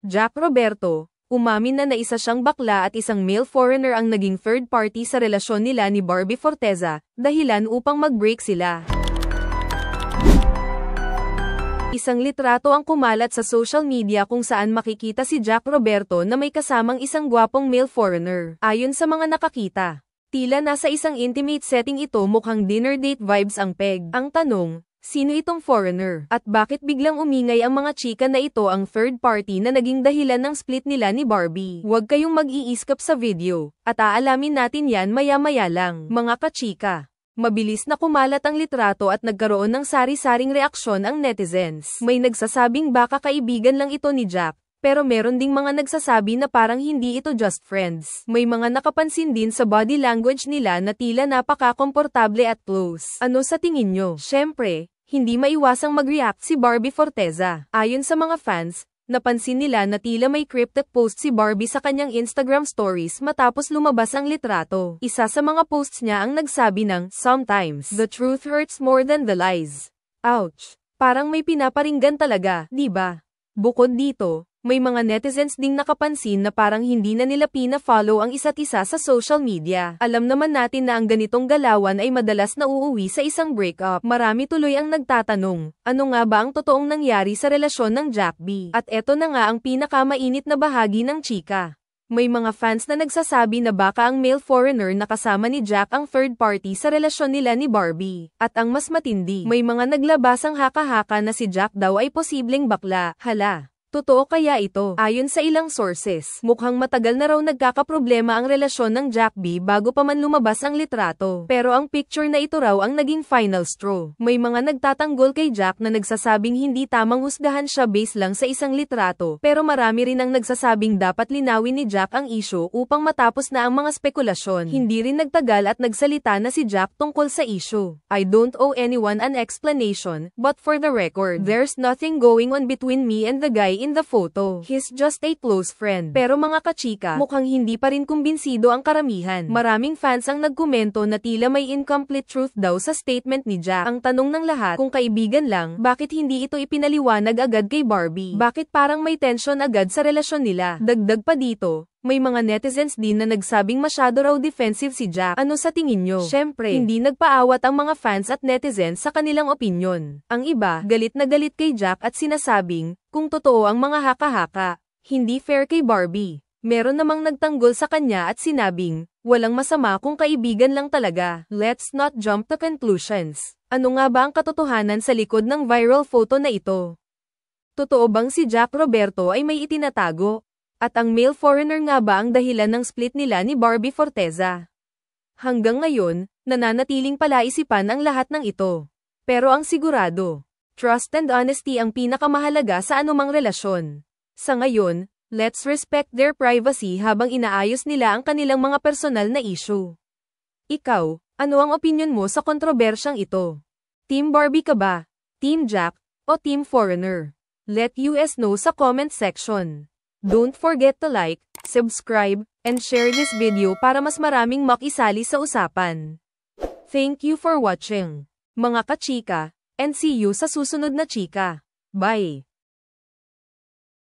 Jack Roberto, umamin na isa siyang bakla at isang male foreigner ang naging third party sa relasyon nila ni Barbie Forteza, dahilan upang mag-break sila. Isang litrato ang kumalat sa social media kung saan makikita si Jack Roberto na may kasamang isang gwapong male foreigner. Ayon sa mga nakakita, tila nasa isang intimate setting ito, mukhang dinner date vibes ang peg. Ang tanong, sino itong foreigner? At bakit biglang umingay ang mga chika na ito ang third party na naging dahilan ng split nila ni Barbie? Huwag kayong mag-iiskap sa video, at aalamin natin yan maya-maya lang. Mga kachika, mabilis na kumalat ang litrato at nagkaroon ng sari-saring reaksyon ang netizens. May nagsasabing baka kaibigan lang ito ni Jack, pero meron ding mga nagsasabi na parang hindi ito just friends. May mga nakapansin din sa body language nila na tila napaka-komportable at close. Ano sa tingin nyo? Syempre, hindi maiwasang mag-react si Barbie Forteza. Ayon sa mga fans, napansin nila na tila may cryptic post si Barbie sa kanyang Instagram stories matapos lumabas ang litrato. Isa sa mga posts niya ang nagsabi ng, "Sometimes, the truth hurts more than the lies." Ouch! Parang may pinaparinggan talaga, di ba? Bukod dito, may mga netizens ding nakapansin na parang hindi na nila pina-follow ang isa't isa sa social media. Alam naman natin na ang ganitong galawan ay madalas na uuwi sa isang breakup. Marami tuloy ang nagtatanong, ano nga ba ang totoong nangyari sa relasyon ng Jack B? At eto na nga ang pinakamainit na bahagi ng chika. May mga fans na nagsasabi na baka ang male foreigner na kasama ni Jack ang third party sa relasyon nila ni Barbie. At ang mas matindi, may mga naglabasang haka-haka na si Jack daw ay posibleng bakla. Hala! Totoo kaya ito? Ayon sa ilang sources, mukhang matagal na raw nagkakaproblema ang relasyon ng Jack B bago pa man lumabas ang litrato. Pero ang picture na ito raw ang naging final straw. May mga nagtatanggol kay Jack na nagsasabing hindi tamang husgahan siya base lang sa isang litrato. Pero marami rin ang nagsasabing dapat linawin ni Jack ang issue upang matapos na ang mga spekulasyon. Hindi rin nagtagal at nagsalita na si Jack tungkol sa issue. "I don't owe anyone an explanation, but for the record, there's nothing going on between me and the guy in the photo. He's just a close friend." Pero mga kachika, mukhang hindi pa rin kumbinsido ang karamihan. Maraming fans ang nagkomento na tila may incomplete truth daw sa statement ni Jack. Ang tanong ng lahat, kung kaibigan lang, bakit hindi ito ipinaliwanag agad kay Barbie? Bakit parang may tension agad sa relasyon nila? Dagdag pa dito, may mga netizens din na nagsabing masyado raw defensive si Jack. Ano sa tingin nyo? Syempre, hindi nagpaawat ang mga fans at netizens sa kanilang opinyon. Ang iba, galit na galit kay Jack at sinasabing, kung totoo ang mga haka-haka, hindi fair kay Barbie. Meron namang nagtanggol sa kanya at sinabing, walang masama kung kaibigan lang talaga. Let's not jump to conclusions. Ano nga ba ang katotohanan sa likod ng viral photo na ito? Totoo bang si Jack Roberto ay may itinatago? At ang male foreigner nga ba ang dahilan ng split nila ni Barbie Forteza? Hanggang ngayon, nananatiling palaisipan ang lahat ng ito. Pero ang sigurado, trust and honesty ang pinakamahalaga sa anumang relasyon. Sa ngayon, let's respect their privacy habang inaayos nila ang kanilang mga personal na issue. Ikaw, ano ang opinyon mo sa kontrobersyang ito? Team Barbie ka ba? Team Jack? O Team Foreigner? Let us know sa comment section. Don't forget to like, subscribe, and share this video para mas maraming makisali sa usapan. Thank you for watching, mga kachika, and see you sa susunod na chika. Bye!